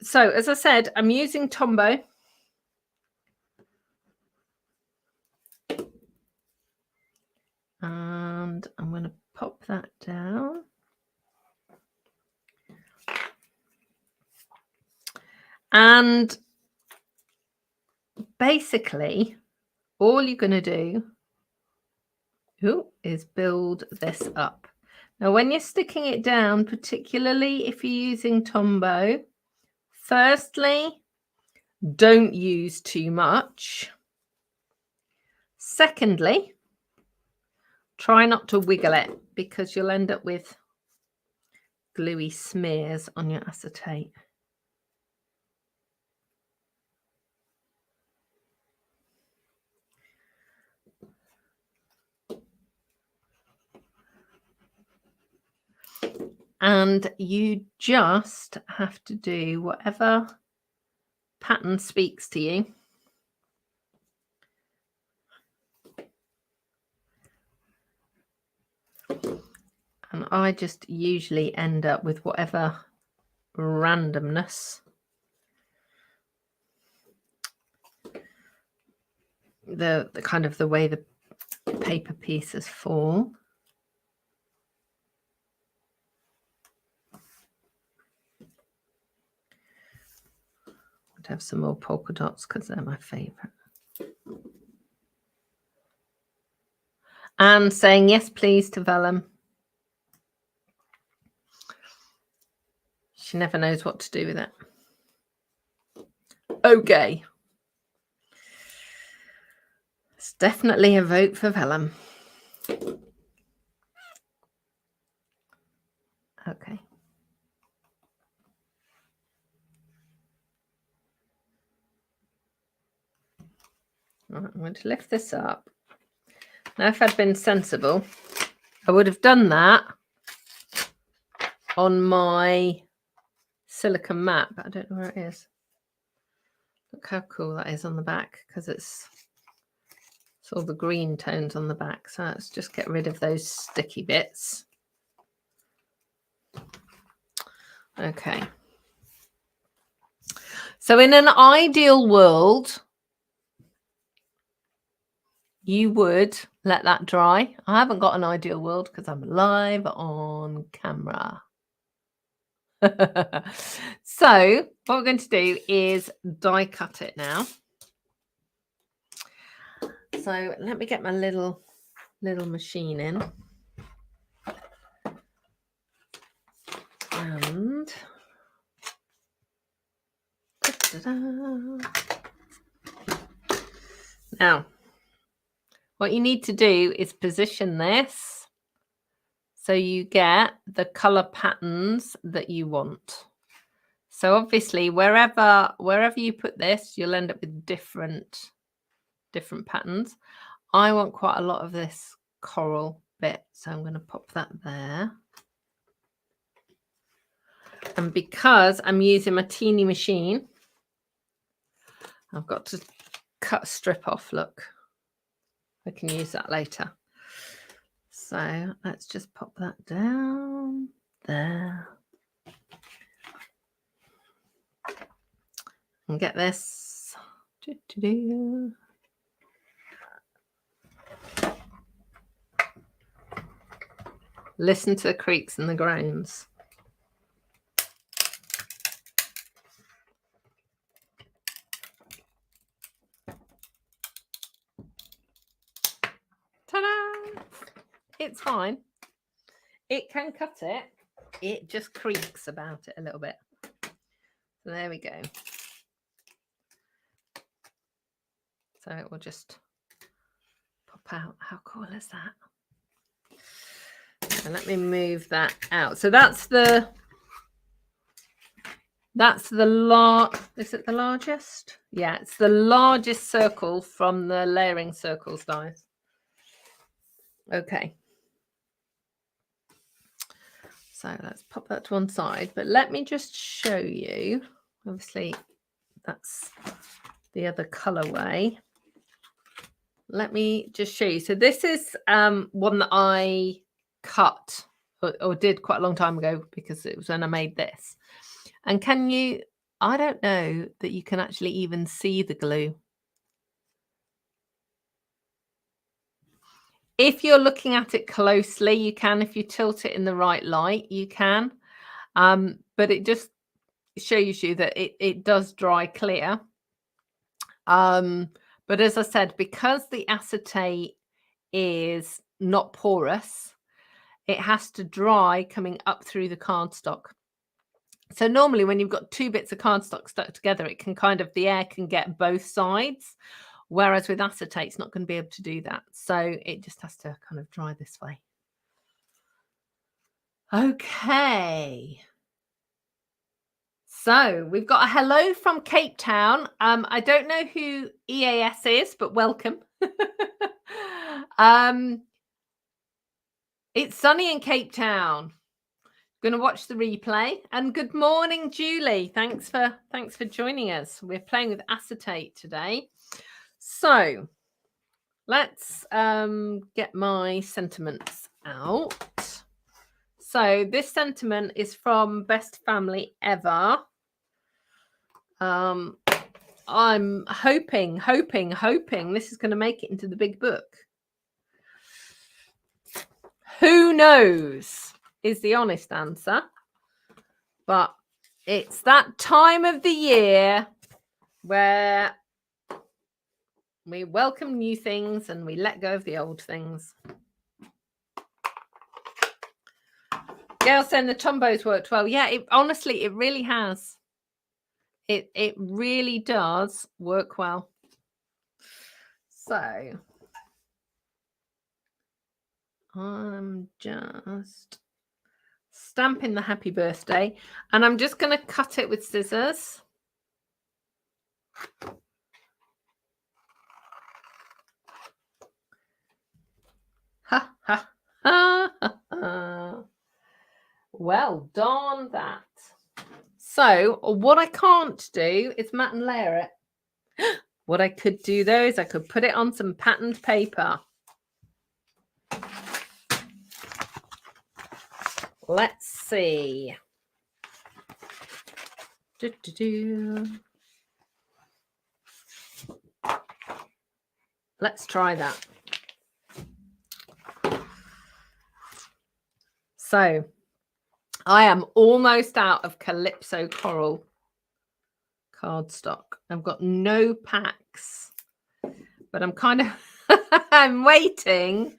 So as I said, I'm using Tombow. And I'm going to pop that down. And basically, all you're going to do is build this up. Now, when you're sticking it down, particularly if you're using Tombow, firstly, don't use too much. Secondly, try not to wiggle it because you'll end up with gluey smears on your acetate. And you just have to do whatever pattern speaks to you. And I just usually end up with whatever randomness the kind of the way the paper pieces fall. I'd have some more polka dots because they're my favorite. And saying yes please to Vellum. She never knows what to do with it. Okay. It's definitely a vote for Vellum. Okay. Right, I'm going to lift this up. Now, if I'd been sensible, I would have done that on my silicone mat, but I don't know where it is. Look how cool that is on the back, because it's all the green tones on the back. So let's just get rid of those sticky bits. Okay. So in an ideal world, you would let that dry. I haven't got an ideal world because I'm live on camera. So what we're going to do is die cut it now. So let me get my little machine in. And now what you need to do is position this so you get the color patterns that you want. So obviously wherever you put this, you'll end up with different patterns. I want quite a lot of this coral bit, so I'm going to pop that there. And because I'm using my teeny machine, I've got to cut a strip off. Look, I can use that later. So let's just pop that down there. And get this. Listen to the creaks and the groans. Ta-da! It's fine. It can cut it. It just creaks about it a little bit. So there we go. So it will just pop out. How cool is that? So let me move that out. So that's the is it the largest? Yeah, it's the largest circle from the layering circles dies. Okay. So let's pop that to one side, but let me just show you. Obviously, that's the other colorway. Let me just show you. So this is one that I cut or did quite a long time ago because it was when I made this. And can you, I don't know that you can actually even see the glue. If you're looking at it closely, you can. If you tilt it in the right light, you can. But it just shows you that it does dry clear. But as I said, because the acetate is not porous, it has to dry coming up through the cardstock. So normally when you've got two bits of cardstock stuck together, it can kind of, the air can get both sides. Whereas with acetate, it's not going to be able to do that. So it just has to kind of dry this way. Okay. So we've got a hello from Cape Town. I don't know who EAS is, but welcome. It's sunny in Cape Town. Going to watch the replay. And good morning, Julie. Thanks for joining us. We're playing with acetate today. So let's get my sentiments out. So this sentiment is from Best Family Ever. I'm hoping this is going to make it into the big book. Who knows is the honest answer. But it's that time of the year where we welcome new things and we let go of the old things. Gail saying the Tombows worked well. Yeah, honestly, it really has. It really does work well. So I'm just stamping the happy birthday and I'm just going to cut it with scissors. Well done that. So what I can't do is matte and layer it. What I could do though is I could put it on some patterned paper. Let's see. Let's try that. So I am almost out of Calypso Coral cardstock. I've got no packs, but I'm kind of I'm waiting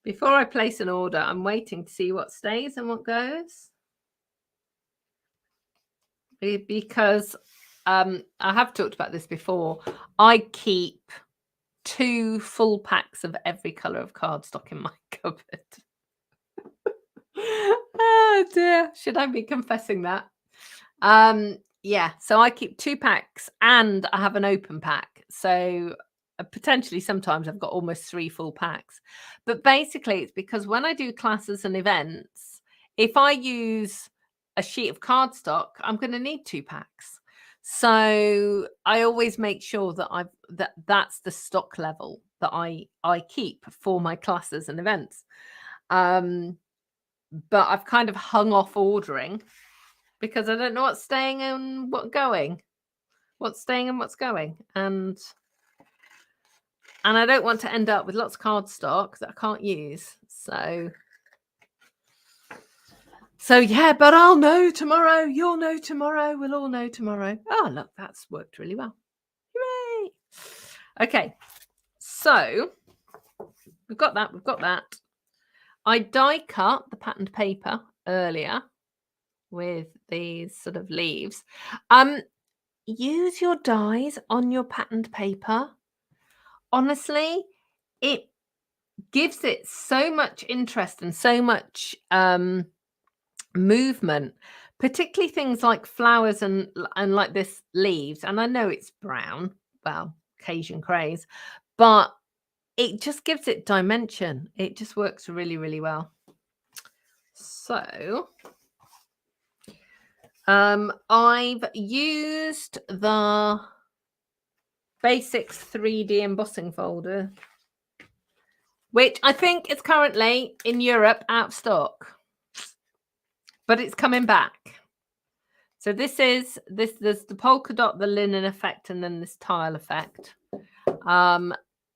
before I place an order. I'm waiting to see what stays and what goes, because I have talked about this before. I keep 2 full packs of every color of cardstock in my cupboard. Oh dear, should I be confessing that? Yeah, so I keep 2 packs and I have an open pack. So potentially sometimes I've got almost 3 full packs. But basically it's because when I do classes and events, if I use a sheet of cardstock, I'm going to need 2 packs. So I always make sure that that's the stock level that I keep for my classes and events. But I've kind of hung off ordering because I don't know what's staying and what's going. What's staying and what's going. And I don't want to end up with lots of cardstock that I can't use. So yeah, but I'll know tomorrow. You'll know tomorrow. We'll all know tomorrow. Oh, look, that's worked really well. Hooray! Okay, so we've got that. We've got that. I die cut the patterned paper earlier with these sort of leaves. Use your dies on your patterned paper. Honestly, it gives it so much interest and so much movement, particularly things like flowers and like this leaves. And I know it's brown, well, Cajun craze, but it just gives it dimension. It just works really, really well. So I've used the Basics 3D embossing folder, which I think is currently in Europe out of stock, but it's coming back. So there's the polka dot, the linen effect, and then this tile effect.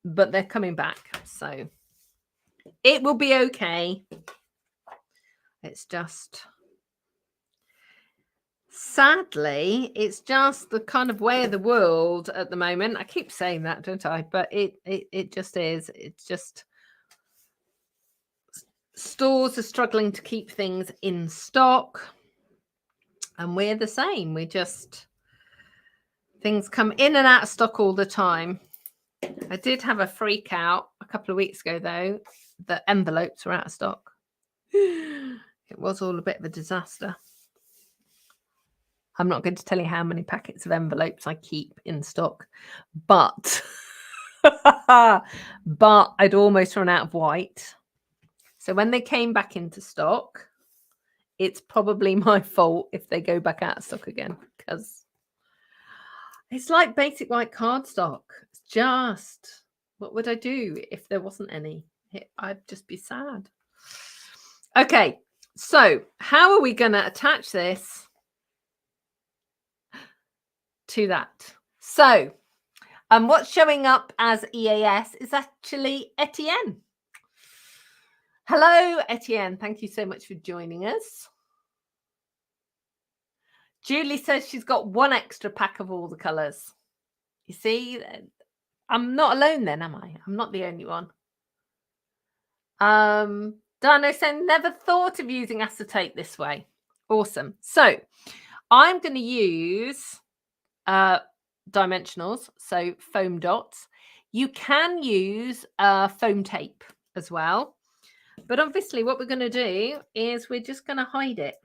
But they're coming back, so it will be okay. It's just, sadly, it's just the kind of way of the world at the moment. I keep saying that, don't I? But it just is. It's just stores are struggling to keep things in stock, and we're the same. Things come in and out of stock all the time. I did have a freak out a couple of weeks ago, though. The envelopes were out of stock. It was all a bit of a disaster. I'm not going to tell you how many packets of envelopes I keep in stock, but I'd almost run out of white. So when they came back into stock, it's probably my fault if they go back out of stock again, because it's like basic white cardstock. It's just, what would I do if there wasn't any? I'd just be sad. Okay, so how are we going to attach this to that? So what's showing up as EAS is actually Etienne. Hello, Etienne. Thank you so much for joining us. Julie says she's got 1 extra pack of all the colours. You see, I'm not alone then, am I? I'm not the only one. Dano saying, never thought of using acetate this way. Awesome. So I'm going to use dimensionals, so foam dots. You can use foam tape as well. But obviously what we're going to do is we're just going to hide it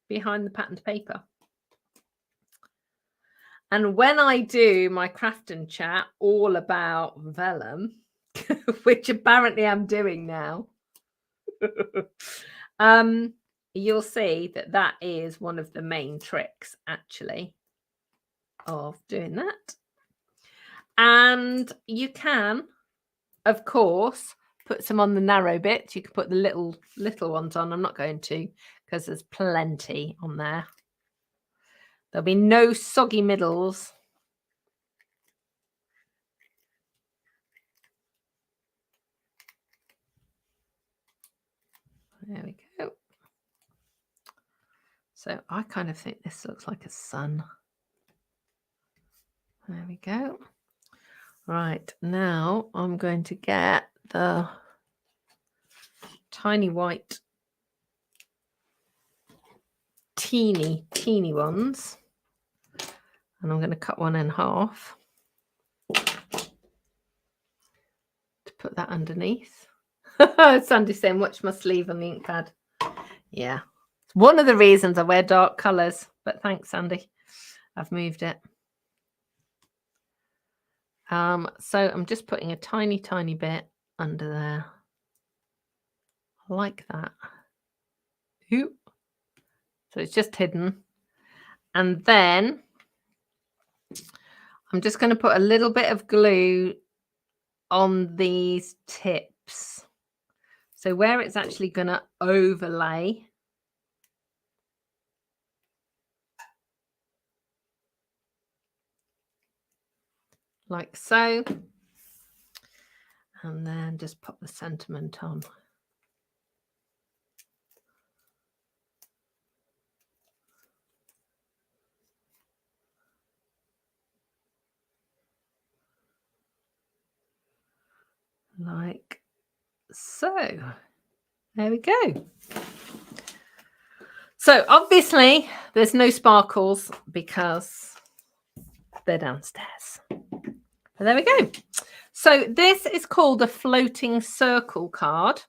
behind the patterned paper. And when I do my craft and chat all about vellum, which apparently I'm doing now, you'll see that that is one of the main tricks, actually, of doing that. And you can, of course, put some on the narrow bits. You can put the little ones on. I'm not going to, because there's plenty on there. There'll be no soggy middles. There we go. So I kind of think this looks like a sun. There we go. Right, now I'm going to get the tiny white, teeny ones. And I'm going to cut one in half to put that underneath. Sandy's saying, watch my sleeve on the ink pad. Yeah. It's one of the reasons I wear dark colours. But thanks, Sandy. I've moved it. So I'm just putting a tiny bit under there. Like that. Ooh. So it's just hidden. And then I'm just going to put a little bit of glue on these tips. So where it's actually going to overlay. Like so. And then just pop the sentiment on. Like so. There we go. So obviously there's no sparkles because they're downstairs. But there we go. So this is called a floating circle card.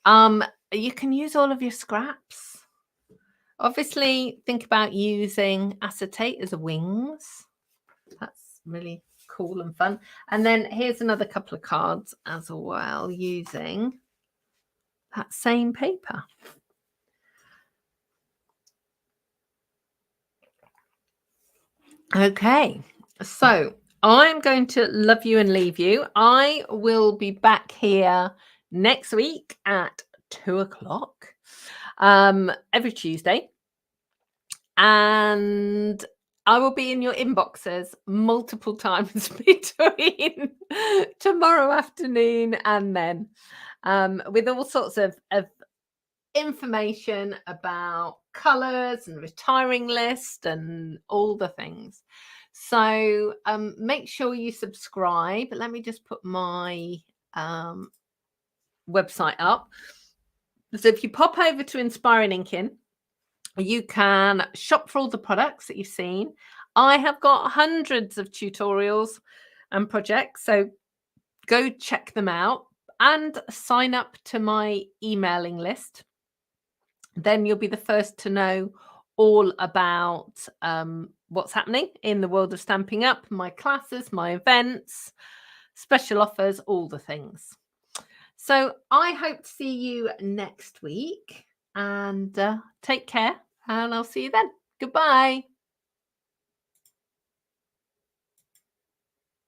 You can use all of your scraps. Obviously, think about using acetate as a wings. That's really cool and fun. And then here's another couple of cards as well using that same paper. Okay, so I'm going to love you and leave you. I will be back here next week at 2 o'clock every Tuesday. And I will be in your inboxes multiple times between tomorrow afternoon and then with all sorts of information about colours and retiring list and all the things. So make sure you subscribe. Let me just put my website up. So if you pop over to Inspiring Inking, you can shop for all the products that you've seen. I have got hundreds of tutorials and projects, so go check them out and sign up to my emailing list. Then you'll be the first to know all about what's happening in the world of Stampin' Up, my classes, my events, special offers, all the things. So I hope to see you next week and take care and I'll see you then. Goodbye.